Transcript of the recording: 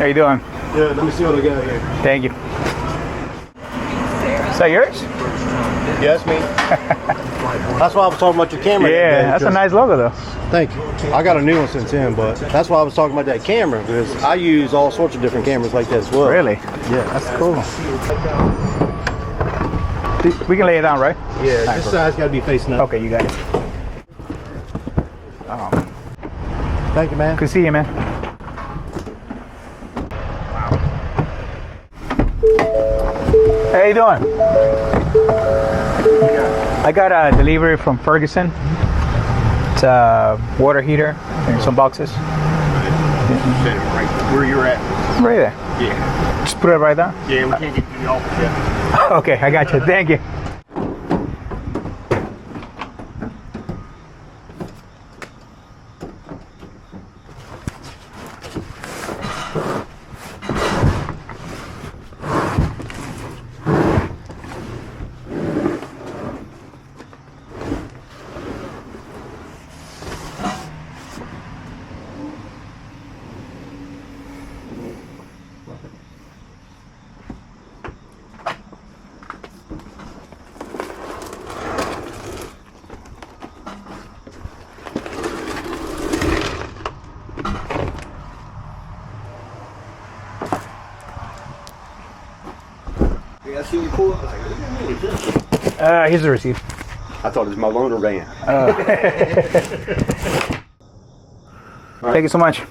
How you doing? Good. Let me see what I got here. Thank you. Is that yours? Yes, me. That's why I was talking about your camera. Yeah, that's a nice logo though. Thank you. I got a new one since then, but that's why I was talking about that camera, because I use all sorts of different cameras like that as well. Really? Yeah. That's cool. We can lay it down, right? Yeah, this side's got to be facing up. Okay, you got it. Thank you, man. Good to see you, man. How you doing? I got a delivery from Ferguson. It's a water heater and some boxes. Right where you're at. Right there. Yeah. Just put it right there. Yeah, we can't get to the office yet. Okay, I got you. Thank you. I see you pull up. Here's the receipt. I thought it was my loaner van. Thank you so much.